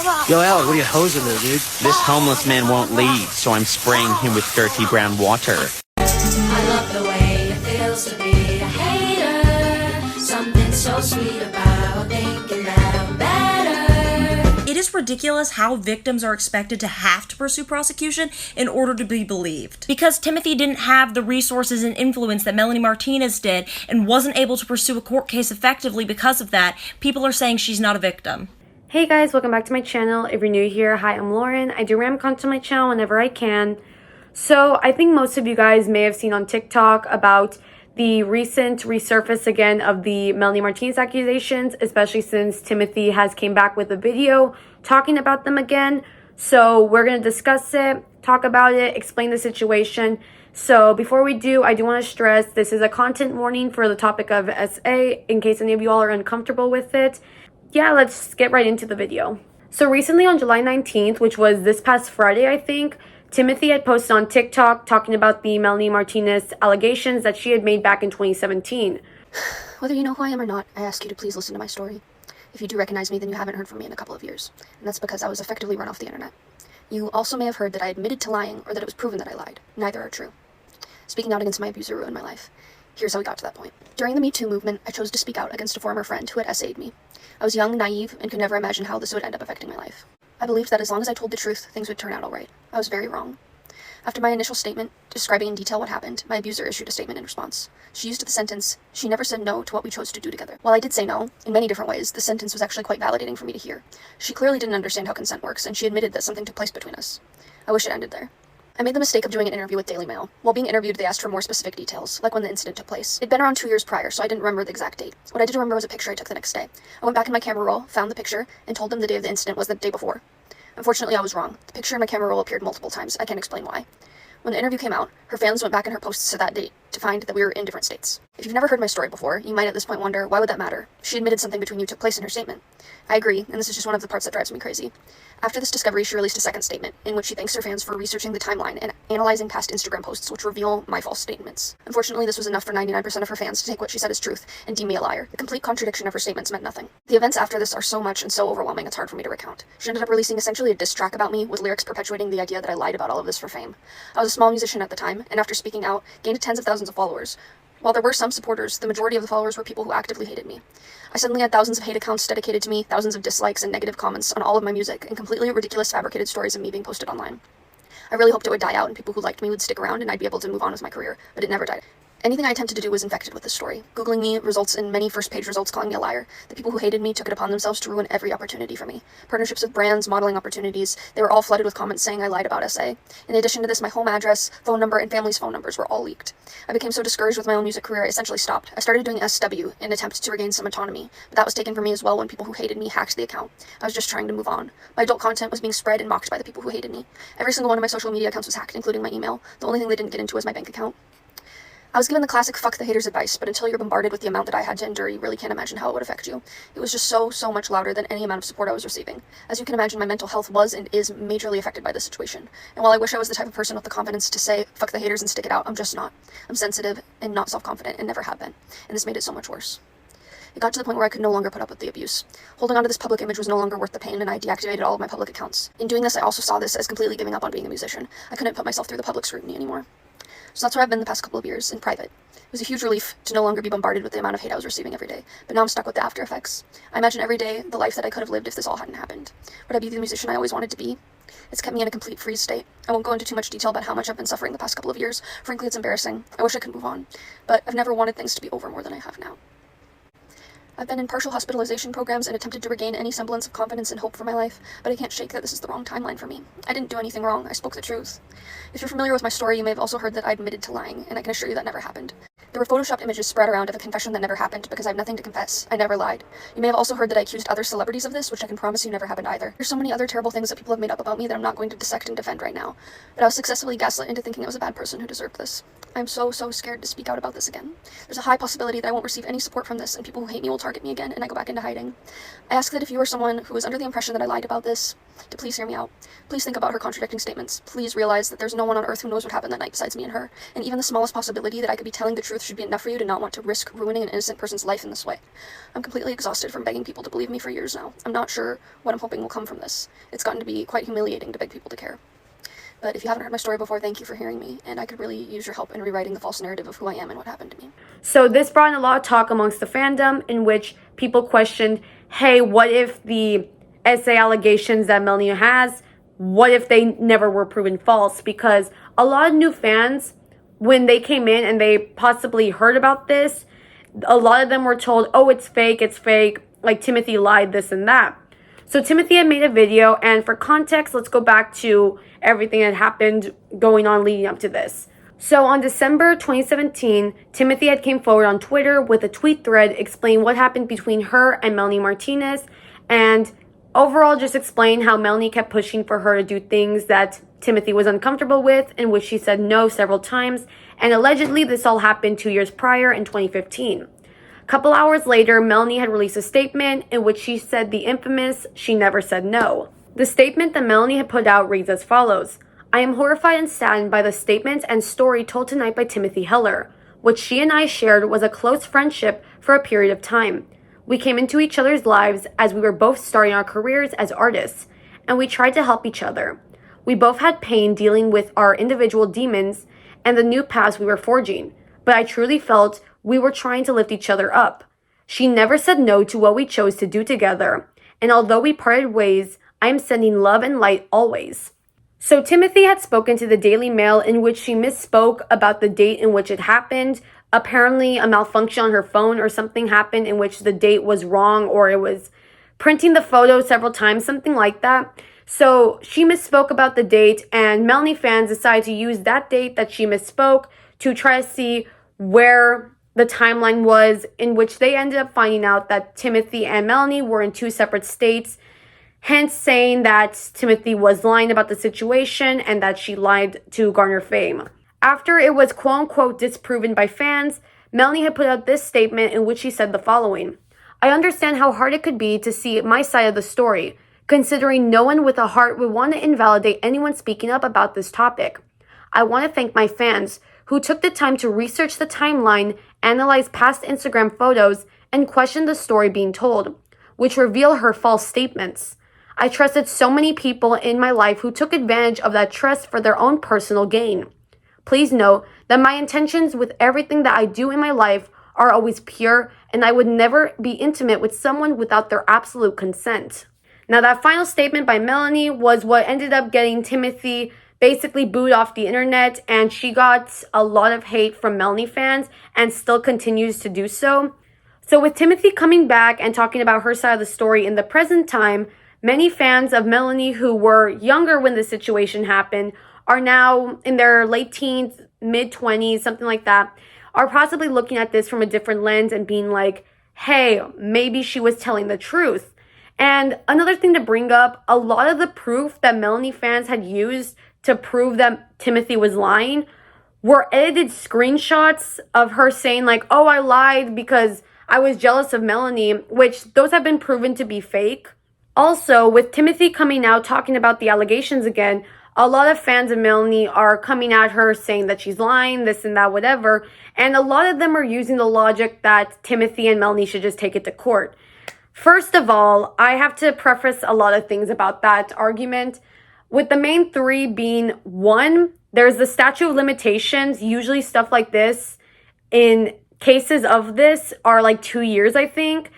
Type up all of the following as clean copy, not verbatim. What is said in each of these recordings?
Yo, Alec, what are you hosing there, dude? This homeless man won't leave, so I'm spraying him with dirty brown water. I love the way it feels to be a hater. Something so sweet about thinking that I'm better. It is ridiculous how victims are expected to have to pursue prosecution in order to be believed. Because Timothy didn't have the resources and influence that Melanie Martinez did and wasn't able to pursue a court case effectively because of that, people are saying she's not a victim. Hey guys, welcome back to my channel. If you're new here, hi, I'm Lauren. I do ram content on my channel whenever I can. So I think most of you guys may have seen on TikTok about the recent resurface again of the Melanie Martinez accusations, especially since Timothy has came back with a video talking about them again. So we're going to discuss it, talk about it, explain the situation. So before we do, I do want to stress this is a content warning for the topic of SA in case any of you all are uncomfortable with it. Yeah, let's get right into the video. So recently on July 19th, which was this past Friday, I think, Timothy had posted on TikTok talking about the Melanie Martinez allegations that she had made back in 2017. Whether you know who I am or not, I ask you to please listen to my story. If you do recognize me, then you haven't heard from me in a couple of years, and that's because I was effectively run off the internet. You also may have heard that I admitted to lying or that it was proven that I lied. Neither are true. Speaking out against my abuser ruined my life. Here's how we got to that point. During the Me Too movement, I chose to speak out against a former friend who had essayed me. I was young, naive, and could never imagine how this would end up affecting my life. I believed that as long as I told the truth, things would turn out alright. I was very wrong. After my initial statement, describing in detail what happened, my abuser issued a statement in response. She used the sentence, "She never said no to what we chose to do together." While I did say no, in many different ways, the sentence was actually quite validating for me to hear. She clearly didn't understand how consent works, and she admitted that something took place between us. I wish it ended there. I made the mistake of doing an interview with Daily Mail. While being interviewed, they asked for more specific details, like when the incident took place. It'd been around 2 years prior, so I didn't remember the exact date. What I did remember was a picture I took the next day. I went back in my camera roll, found the picture, and told them the day of the incident was the day before. Unfortunately, I was wrong. The picture in my camera roll appeared multiple times. I can't explain why. When the interview came out, her fans went back in her posts to that date to find that we were in different states. If you've never heard my story before, you might at this point wonder, why would that matter? She admitted something between you took place in her statement. I agree, and this is just one of the parts that drives me crazy. After this discovery, she released a second statement, in which she thanks her fans for researching the timeline and analyzing past Instagram posts which reveal my false statements. Unfortunately, this was enough for 99% of her fans to take what she said as truth and deem me a liar. The complete contradiction of her statements meant nothing. The events after this are so much and so overwhelming it's hard for me to recount. She ended up releasing essentially a diss track about me, with lyrics perpetuating the idea that I lied about all of this for fame. I was a small musician at the time, and after speaking out, gained tens of thousands of followers. While there were some supporters, the majority of the followers were people who actively hated me. I suddenly had thousands of hate accounts dedicated to me, thousands of dislikes and negative comments on all of my music, and completely ridiculous fabricated stories of me being posted online. I really hoped it would die out and people who liked me would stick around and I'd be able to move on with my career, but it never died. Anything I attempted to do was infected with this story. Googling me results in many first-page results calling me a liar. The people who hated me took it upon themselves to ruin every opportunity for me. Partnerships with brands, modeling opportunities, they were all flooded with comments saying I lied about SA. In addition to this, my home address, phone number, and family's phone numbers were all leaked. I became so discouraged with my own music career, I essentially stopped. I started doing SW in an attempt to regain some autonomy, but that was taken from me as well when people who hated me hacked the account. I was just trying to move on. My adult content was being spread and mocked by the people who hated me. Every single one of my social media accounts was hacked, including my email. The only thing they didn't get into was my bank account. I was given the classic fuck the haters advice, but until you're bombarded with the amount that I had to endure, you really can't imagine how it would affect you. It was just so much louder than any amount of support I was receiving. As you can imagine, my mental health was and is majorly affected by this situation. And while I wish I was the type of person with the confidence to say fuck the haters and stick it out, I'm just not. I'm sensitive and not self-confident and never have been. And this made it so much worse. It got to the point where I could no longer put up with the abuse. Holding onto this public image was no longer worth the pain, and I deactivated all of my public accounts. In doing this, I also saw this as completely giving up on being a musician. I couldn't put myself through the public scrutiny anymore. So that's where I've been the past couple of years, in private. It was a huge relief to no longer be bombarded with the amount of hate I was receiving every day, but now I'm stuck with the after effects. I imagine every day the life that I could have lived if this all hadn't happened. Would I be the musician I always wanted to be? It's kept me in a complete freeze state. I won't go into too much detail about how much I've been suffering the past couple of years. Frankly, it's embarrassing. I wish I could move on, but I've never wanted things to be over more than I have now. I've been in partial hospitalization programs and attempted to regain any semblance of confidence and hope for my life, but I can't shake that this is the wrong timeline for me. I didn't do anything wrong, I spoke the truth. If you're familiar with my story, you may have also heard that I admitted to lying, and I can assure you that never happened. There were photoshopped images spread around of a confession that never happened because I have nothing to confess. I never lied. You may have also heard that I accused other celebrities of this, which I can promise you never happened either. There's so many other terrible things that people have made up about me that I'm not going to dissect and defend right now, but I was successfully gaslit into thinking I was a bad person who deserved this. I'm so scared to speak out about this again. There's a high possibility that I won't receive any support from this, and people who hate me will target me again, and I go back into hiding. I ask that if you are someone who is under the impression that I lied about this, to please hear me out. Please think about her contradicting statements. Please realize that there's no one on earth who knows what happened that night besides me and her, and even the smallest possibility that I could be telling the truth should be enough for you to not want to risk ruining an innocent person's life in this way. I'm completely exhausted from begging people to believe me for years now. I'm not sure what I'm hoping will come from this. It's gotten to be quite humiliating to beg people to care. But if you haven't heard my story before, thank you for hearing me, and I could really use your help in rewriting the false narrative of who I am and what happened to me. So this brought in a lot of talk amongst the fandom, in which people questioned, hey, what if the SA allegations that Melanie has, what if they never were proven false? Because a lot of new fans, when they came in and they possibly heard about this, a lot of them were told, oh, it's fake, like Timothy lied, this and that. So Timothy had made a video, and for context, let's go back to everything that happened going on leading up to this. So on December 2017, Timothy had came forward on Twitter with a tweet thread explaining what happened between her and Melanie Martinez, and overall just explain how Melanie kept pushing for her to do things that Timothy was uncomfortable with, in which she said no several times, and allegedly this all happened 2 years prior in 2015. A couple hours later, Melanie had released a statement in which she said the infamous "she never said no." The statement that Melanie had put out reads as follows: I am horrified and saddened by the statement and story told tonight by Timothy Heller. What she and I shared was a close friendship for a period of time. We came into each other's lives as we were both starting our careers as artists, and we tried to help each other. We both had pain dealing with our individual demons and the new paths we were forging, but I truly felt we were trying to lift each other up. She never said no to what we chose to do together, and although we parted ways, I am sending love and light always. So Timothy had spoken to the Daily Mail, in which she misspoke about the date in which it happened. Apparently a malfunction on her phone or something happened in which the date was wrong, or it was printing the photo several times, something like that. So she misspoke about the date, and Melanie fans decided to use that date that she misspoke to try to see where the timeline was, in which they ended up finding out that Timothy and Melanie were in two separate states, hence saying that Timothy was lying about the situation and that she lied to garner fame. After it was quote-unquote disproven by fans, Melanie had put out this statement in which she said the following: I understand how hard it could be to see my side of the story, considering no one with a heart would want to invalidate anyone speaking up about this topic. I want to thank my fans who took the time to research the timeline, analyze past Instagram photos, and question the story being told, which reveal her false statements. I trusted so many people in my life who took advantage of that trust for their own personal gain. Please know that my intentions with everything that I do in my life are always pure, and I would never be intimate with someone without their absolute consent. Now, that final statement by Melanie was what ended up getting Timothy basically booed off the internet, and she got a lot of hate from Melanie fans and still continues to do so. So with Timothy coming back and talking about her side of the story in the present time, many fans of Melanie who were younger when the situation happened are now in their late teens, mid-20s, something like that, are possibly looking at this from a different lens and being like, hey, maybe she was telling the truth. And another thing to bring up, a lot of the proof that Melanie fans had used to prove that Timothy was lying were edited screenshots of her saying like, oh, I lied because I was jealous of Melanie, which those have been proven to be fake. Also, with Timothy coming out talking about the allegations again, a lot of fans of Melanie are coming at her saying that she's lying, this and that, whatever. And a lot of them are using the logic that Timothy and Melanie should just take it to court. First of all, I have to preface a lot of things about that argument, with the main three being, one, there's the statute of limitations. Usually stuff like this, in cases of this, are like 2 years, I think.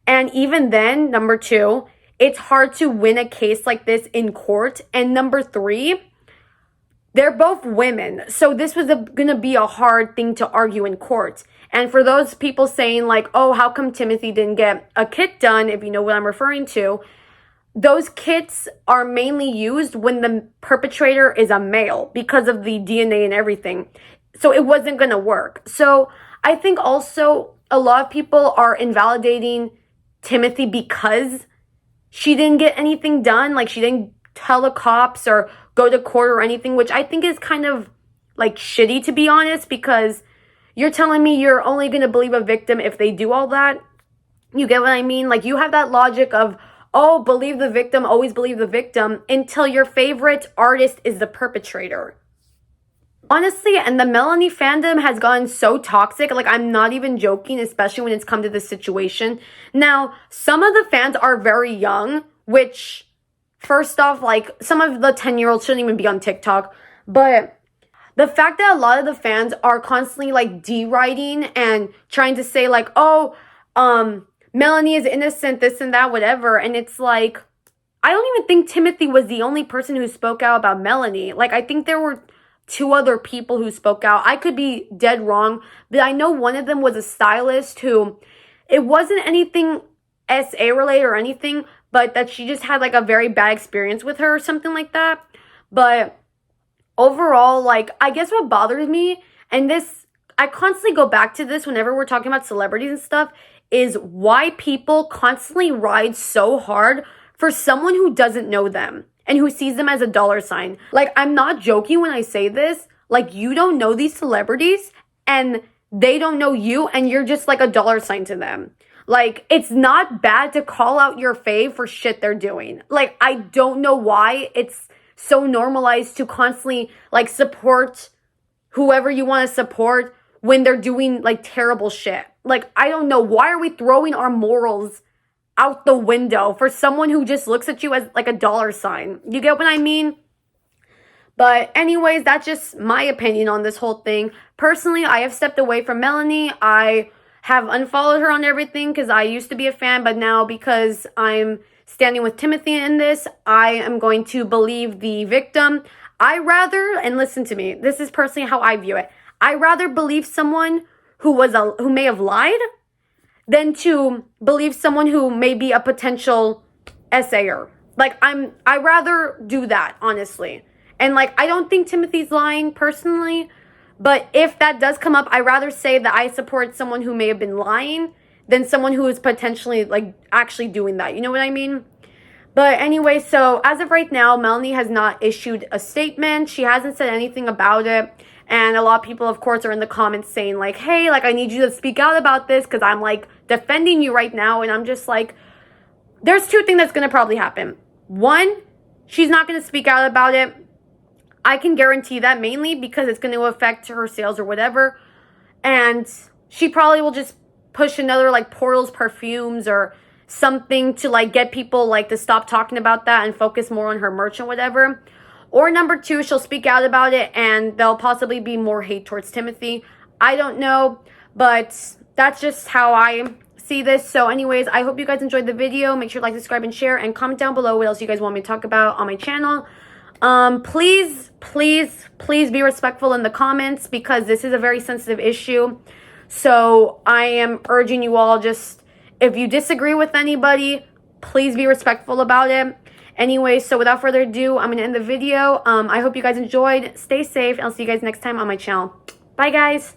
And even then, number two, it's hard to win a case like this in court. And number three, they're both women. So this was going to be a hard thing to argue in court. And for those people saying like, oh, how come Timothy didn't get a kit done, if you know what I'm referring to, those kits are mainly used when the perpetrator is a male because of the DNA and everything. So it wasn't going to work. So I think also a lot of people are invalidating Timothy because she didn't get anything done. Like she didn't tell the cops or go to court or anything, which I think is kind of like shitty, to be honest, because you're telling me you're only going to believe a victim if they do all that. You get what I mean? Like you have that logic of, oh, believe the victim, always believe the victim, until your favorite artist is the perpetrator. Honestly, and the Melanie fandom has gotten so toxic, like I'm not even joking, especially when it's come to this situation. Now, some of the fans are very young, which, first off, like some of the 10-year-olds shouldn't even be on TikTok, but the fact that a lot of the fans are constantly like deriding and trying to say like, oh, Melanie is innocent, this and that, whatever, and it's like, I don't even think Timothy was the only person who spoke out about Melanie. Like, I think there were 2 other people who spoke out. I could be dead wrong, but I know one of them was a stylist who, it wasn't anything SA related or anything, but that she just had like a very bad experience with her or something like that. But overall, like, I guess what bothers me, and this, I constantly go back to this whenever we're talking about celebrities and stuff, is why people constantly ride so hard for someone who doesn't know them and who sees them as a dollar sign. Like, I'm not joking when I say this. Like, you don't know these celebrities and they don't know you and you're just like a dollar sign to them. Like, it's not bad to call out your fave for shit they're doing. Like, I don't know why it's so normalized to constantly like support whoever you want to support when they're doing like terrible shit. Like, I don't know, why are we throwing our morals out the window for someone who just looks at you as like a dollar sign? You get what I mean? But anyways, that's just my opinion on this whole thing. Personally, I have stepped away from Melanie. I have unfollowed her on everything because I used to be a fan, but now because I'm standing with Timothy in this, I am going to believe the victim. I rather, and listen to me, this is personally how I view it, I rather believe someone who may have lied than to believe someone who may be a potential SAer. Like, I rather do that, honestly. And like, I don't think Timothy's lying personally, but if that does come up, I rather say that I support someone who may have been lying than someone who is potentially like actually doing that. You know what I mean? But anyway, so as of right now, Melanie has not issued a statement. She hasn't said anything about it. And a lot of people, of course, are in the comments saying like, hey, like, I need you to speak out about this because I'm like defending you right now. And I'm just like, there's 2 things that's going to probably happen. 1, she's not going to speak out about it. I can guarantee that, mainly because it's going to affect her sales or whatever. And she probably will just push another like Portals perfumes or something to like get people like to stop talking about that and focus more on her merch and whatever. Or number 2, she'll speak out about it and there'll possibly be more hate towards Timothy. I don't know, but that's just how I see this. So anyways, I hope you guys enjoyed the video. Make sure to like, subscribe, and share, and comment down below what else you guys want me to talk about on my channel. Please be respectful in the comments because this is a very sensitive issue. So I am urging you all, just, if you disagree with anybody, please be respectful about it. Anyway, so without further ado, I'm going to end the video. I hope you guys enjoyed. Stay safe, and I'll see you guys next time on my channel. Bye, guys.